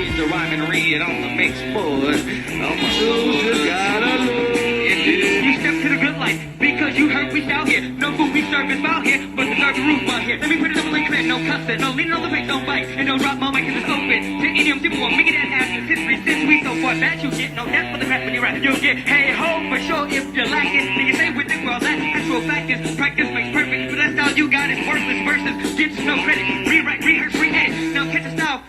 kids to rhyme and read on the mix board. Oh my soldier gotta lose. You step to the good life because you heard we out here. No food we serve is out here, but the serve the roof out here. Let me put it up like clear, no cussing, no leaning on the face, don't bite, and don't drop my mic in the open. To any of them people, make it that ass history since we so far back. You get no that's for the crap when you rap. You'll get hey ho for sure if you like it. Then you say with the world that actual fact is practice makes perfect. But that's all you got is worthless verses. Get no credit, rewrite, rehearse, re-edit. Now catch a style.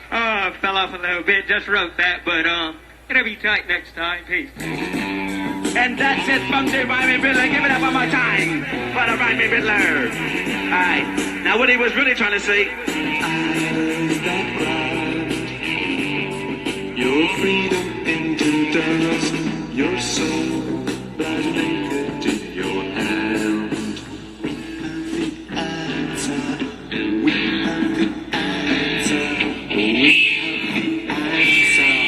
Oh, fell off a little bit. Just wrote that, but it'll be tight next time. Peace. And that's it from the Rhyming Riddler. Give it up one more time for the Rhyming Riddler. Alright, now what he was really trying to say. Your freedom into dust, your soul lies naked in your hand. We have the answer, and we have the answer. We have the answer.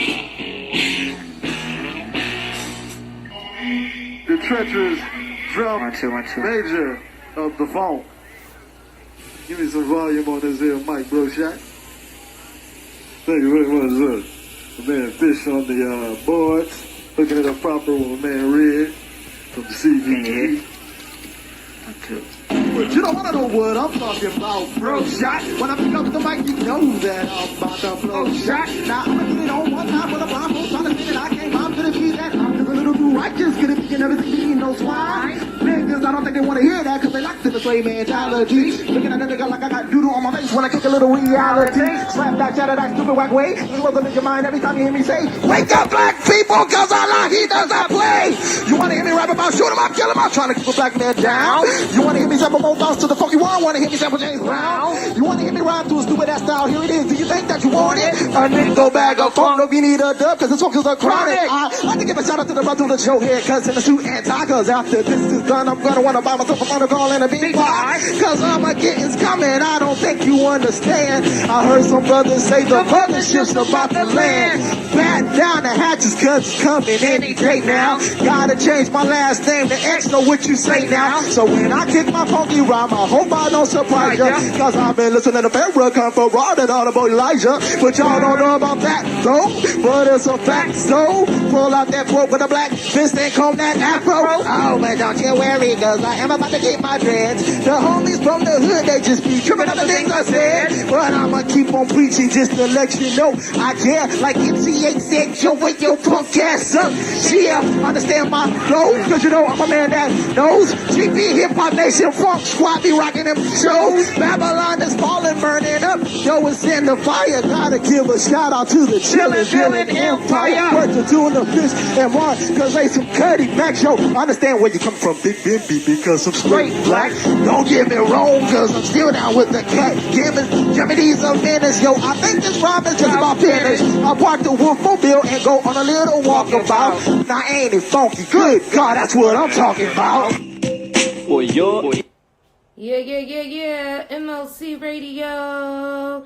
The treacherous drum major of the phone. Give me some volume on this here mic, bro shot. Thank you very much, sir. My man Fish on the boards, looking at a proper with my man Red from the CVG. But you don't want to know what I'm talking about, bro shot. When I pick up the mic, you know that I'm about to blow shot. Now I'm gonna get it on one time with a blindfold, trying to say that I can't. I'm gonna be that. I'm just a little too righteous, gonna be and everything be no swine. Niggas, I don't think they want to hear that, cause they like to the slave mentality. Looking at a nigga like I got doodle on my face when I kick a little reality. Slap that, shatter that stupid whack way. You wasn't in your mind every time you hear me say, wake up black people, cause I lie, he does not play. You wanna hear me rap about shoot him, I kill him, I'm trying to keep a black man down. You wanna hear me sample more thoughts to the funky world, wanna hear me sample James Brown. You wanna hear me rhyme to a stupid ass style, here it is, do you think that you want it? A nigga bag of phone, if you need a dub, cause the songs are chronic. I like to give a shout out to the brother with the show here, cause in the suit and tie, cause after this is done, I'm gonna wanna buy myself a phonograph and a beat pie. Cause I'ma getting's coming, I don't think you understand. I heard some brothers say the mothership's about to land. Back down the hatches, cause it's coming any day now. Gotta change my last name to X, know what you say now. So when I kick my funky rhyme, I hope I don't surprise ya. Cause I've been listening to Farrakhan for raw and all about Elijah. But y'all don't know about that though. But it's a fact, so pull out that quote with a black fist and comb that afro. Oh, but don't you worry, cause I am about to get my dreads. The homies from the hood, they just be tripping on the things I said. But I'ma keep on preaching just to let you know I care. Like MC8 said, yo, wake your punk ass up. Yeah, understand my flow, cause you know I'm a man that knows. GP Hip Hop Nation Funk Squad be rocking them shows. Babylon is falling, burning up. Yo, it's in the fire. Gotta give a shout out to the chillin' villain empire. Worth to doing the fish and more, cause they some Cuddy Max. Yo, understand where you come from, Big Bimby, because I'm straight black. Don't get me wrong, cause I'm still down with the cat. Give me these a minutes, yo. I think this rhyme is just about finished. I park the Wolfmobile and go on a little walkabout. Now ain't it funky? Good God, that's what I'm talking about. Boy, yo. Yeah. MLC Radio.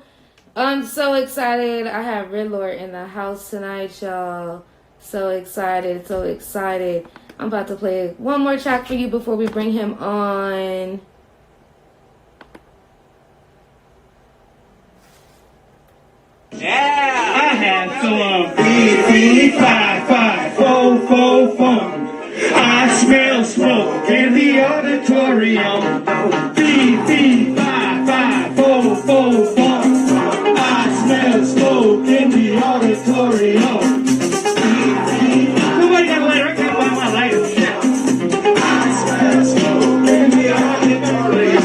I'm so excited. I have RIDDLORE in the house tonight, y'all. So excited. I'm about to play one more track for you before we bring him on. Yeah, I had some 555444. I smell smoke in the auditorium. 555444. I smell smoke in the auditorium. Somebody got a lighter? I can't find my lighter. I smell smoke in the auditorium.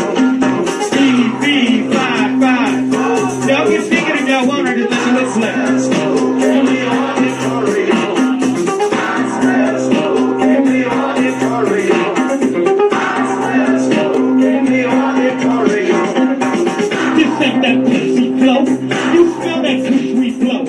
5554. Y'all can sing it if y'all want her to listen to it slap. In the auditorium. I smell smoke in the auditorium. I smell smoke in the auditorium. This ain't that pussy flow. You smell that kush we blow.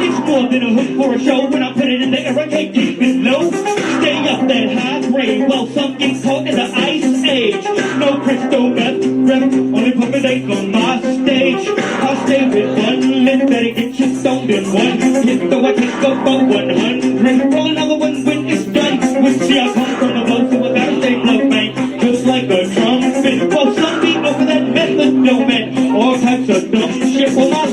It's more than a hook for a show. When I put it in the air, I can't keep it low. Stay up that high grade while some get caught in the ice age. No crystal meth, only puppet on my stage. I'll stay with one lip, better get you stoned in one hit. Though I can't go for 100. Roll another one when it's done. Which see I come from the boat, so I gotta stay low, man. Just like a trumpet. Well, some beat over that method, no man. All types of dumb shit. Well, my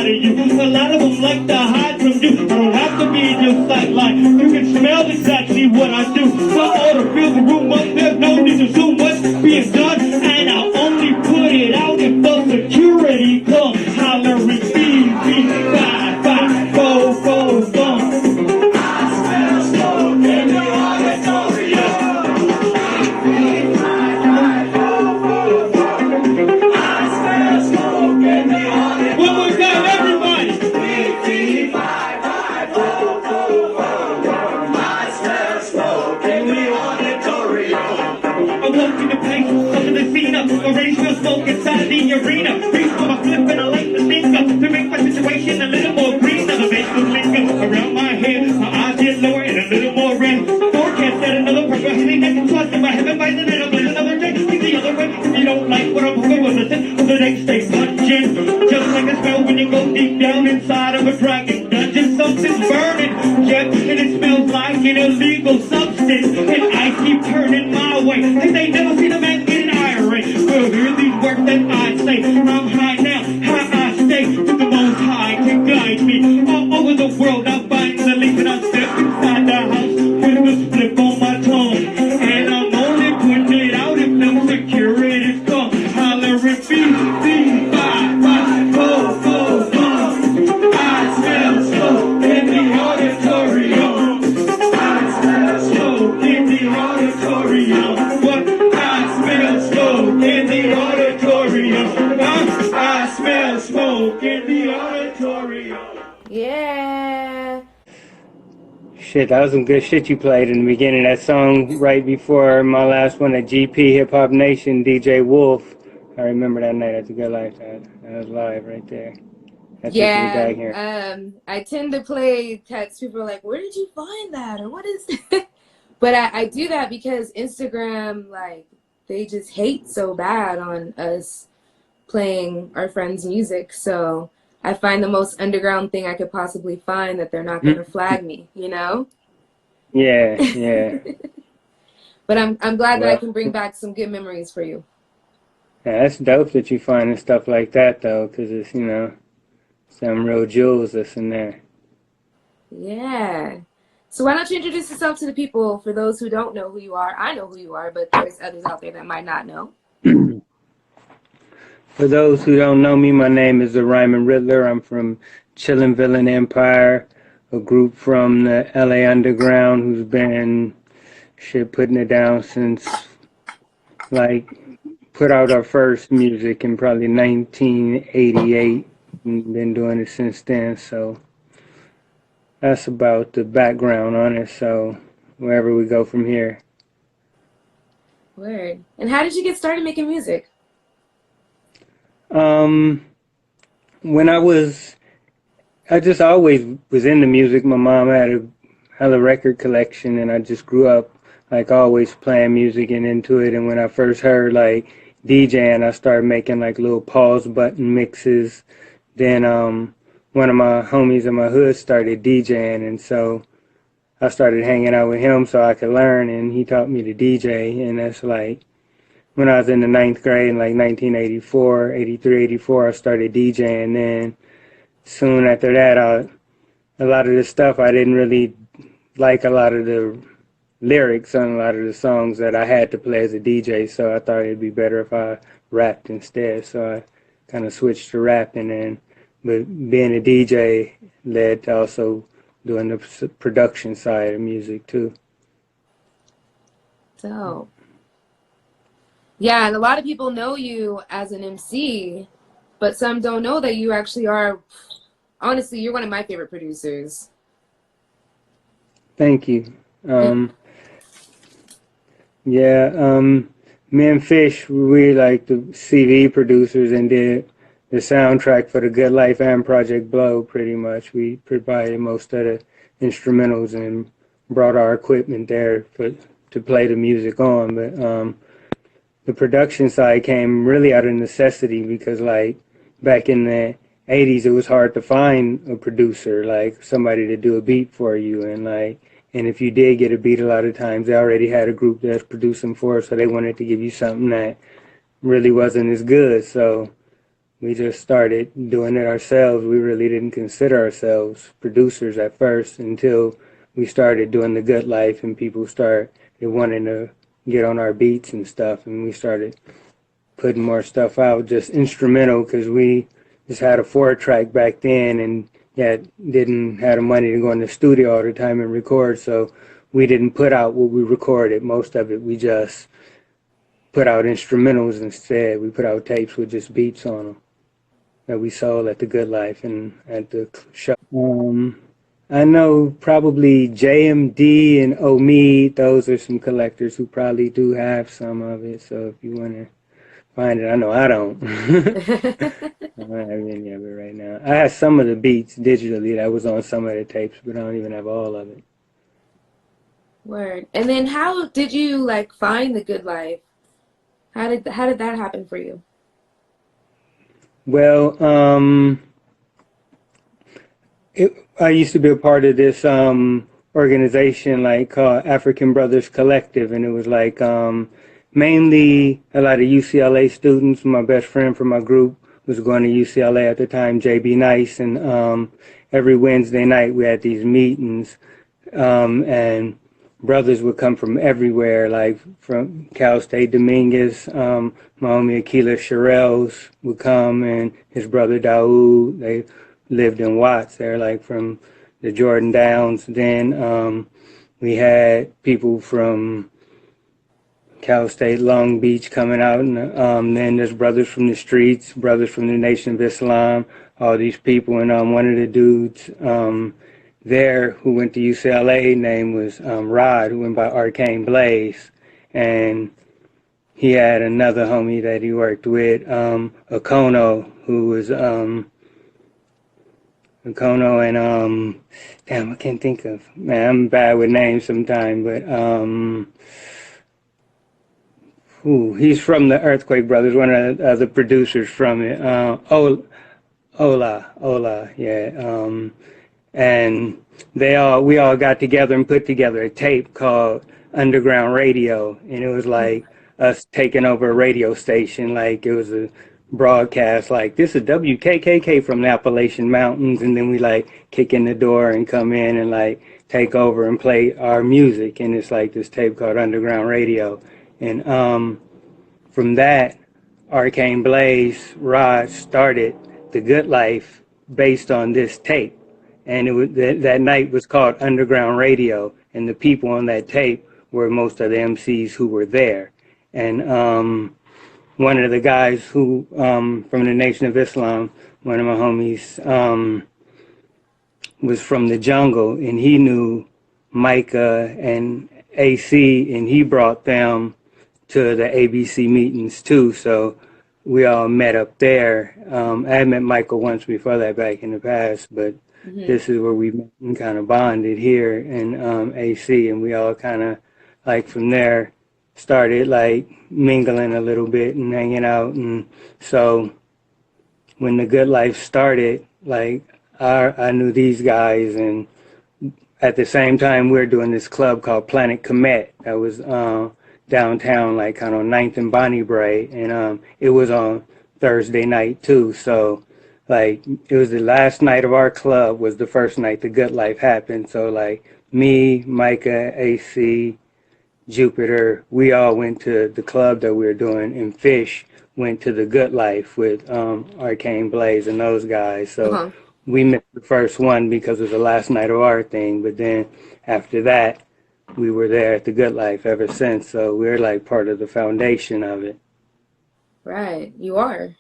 inside of you. A lot of them like to hide from you. I don't have to be in your sight line. You can smell exactly what I do. So all to fill the room up, there's no need to assume what's being done. And I'll only put it out if the security comes. Hollering, B-B-5-5, go, go, go. I smell smoke in the auditorium. One more time, everybody. I walk in the place, up in the scene up, already smell smoke inside the arena. Reach for my flip and I light the thing up to make my situation a little more green. I'll make the linger around my head, my eyes get lower and a little more red. Forecast set another purple, hitting that can trust in my heaven by the night. I'll blend another day, take the other way. If you don't like what I'm hoping, well listen, the next day punching. Just like a smell when you go deep down inside of a dragon dungeon. Something's burning, yep, and it smells like an illegal substance. And I keep turning my way, like they never see the man getting irate. Well, hear these words that I say. I'm high now, high I stay. With the most high can guide me all over the world. I'm biting the leaf and I step inside the house with a slip on my tongue. And I'm only putting it out if no security comes. Hollering, B-B-5-5, go, go, go. I smell smoke in the auditorium. I smell smoke in the auditorium. What? I smell smoke in the auditorium. I smell smoke in the auditorium. Yeah. Shit, that was some good shit you played in the beginning. That song right before my last one at GP Hip Hop Nation, DJ Wolf. I remember that night at the Good Life. That was live right there. That took me back here. I tend to play cuts. People are like, where did you find that? Or what is that? But I do that because Instagram, like, they just hate so bad on us playing our friends' music. So I find the most underground thing I could possibly find that they're not going to flag me, you know? Yeah, yeah. But I'm glad that I can bring back some good memories for you. Yeah, that's dope that you finding stuff like that, though, because it's, you know, some real jewels that's in there. Yeah. So why don't you introduce yourself to the people, for those who don't know who you are? I know who you are, but there's others out there that might not know. For those who don't know me, my name is the Ryman Riddler. I'm from Chillin' Villain Empire, a group from the LA Underground who's been putting it down since, like, put out our first music in probably 1988 and been doing it since then. So that's about the background on it. So wherever we go from here. Word. And how did you get started making music? When I just always was into music. My mom had a hella record collection, and I just grew up like always playing music and into it. And when I first heard like DJing, I started making like little pause button mixes. Then one of my homies in my hood started DJing, and so I started hanging out with him so I could learn, and he taught me to DJ. And that's like when I was in the 9th grade in like 1984, 83, 84, I started DJing. And then soon after that, a lot of the stuff I didn't really like, a lot of the lyrics on a lot of the songs that I had to play as a DJ, so I thought it'd be better if I rapped instead. So I kind of switched to rapping, but being a DJ led to also doing the production side of music too. So, yeah, and a lot of people know you as an MC, but some don't know that you actually are, honestly, you're one of my favorite producers. Thank you. Me and Fish, we like the CD producers and did the soundtrack for The Good Life and Project Blow pretty much. We provided most of the instrumentals and brought our equipment there to play the music on. But the production side came really out of necessity because like back in the 80s, it was hard to find a producer, like somebody to do a beat for you. And if you did get a beat, a lot of times they already had a group that's producing for it, so they wanted to give you something that really wasn't as good. So we just started doing it ourselves. We really didn't consider ourselves producers at first until we started doing The Good Life and people started wanting to get on our beats and stuff, and we started putting more stuff out, just instrumental, because we just had a 4-track back then and yet didn't have the money to go in the studio all the time and record, so we didn't put out what we recorded. Most of it we just put out instrumentals instead. We put out tapes with just beats on them that we sold at The Good Life and at the show. I know probably JMD and Omid, those are some collectors who probably do have some of it, so if you want to find it, I know I don't. I don't have any of it right now. I have some of the beats digitally that was on some of the tapes, but I don't even have all of it. Word. And then how did you like find The Good Life? How did that happen for you? Well, I used to be a part of this organization like called African Brothers Collective, and it was like mainly a lot of UCLA students. My best friend from my group was going to UCLA at the time, JB Nice, and every Wednesday night we had these meetings, and brothers would come from everywhere, like from Cal State Dominguez. My homie Akila Sherrills would come, and his brother Daoud. They lived in Watts. They're like from the Jordan Downs. Then we had people from Cal State Long Beach coming out, and then there's brothers from the streets, brothers from the Nation of Islam, all these people. And one of the dudes there who went to UCLA, name was Rod, who went by Arcane Blaze, and he had another homie that he worked with, Okono, who was Okono, and damn, I can't think of, man, I'm bad with names sometimes, but he's from the Earthquake Brothers, one of the other producers from it. Ola, yeah. And we all got together and put together a tape called Underground Radio, and it was like us taking over a radio station. Like it was a broadcast, like this is WKKK from the Appalachian Mountains, and then we like kick in the door and come in and like take over and play our music, and it's like this tape called Underground Radio. And from that, Arcane Blaze, Rod started The Good Life based on this tape. And it was, that night was called Underground Radio, and the people on that tape were most of the MCs who were there. And one of the guys who, from the Nation of Islam, one of my homies, was from the jungle, and he knew Micah and AC, and he brought them to the ABC meetings too. So we all met up there. I had met Michael once before that back in the past, but this is where we met and kind of bonded here in AC, and we all kind of like from there started like mingling a little bit and hanging out. And so when The Good Life started, like I knew these guys, and at the same time we were doing this club called Planet Comet that was downtown, like kind of on 9th and Bonnie Bray, and it was on Thursday night too. So like it was the last night of our club was the first night The Good Life happened. So like me, Micah, AC, Jupiter, we all went to the club that we were doing, and Fish went to The Good Life with Arcane Blaze and those guys. So we missed the first one because it was the last night of our thing, but then after that we were there at The Good Life ever since. So we're like part of the foundation of it. Right, you are.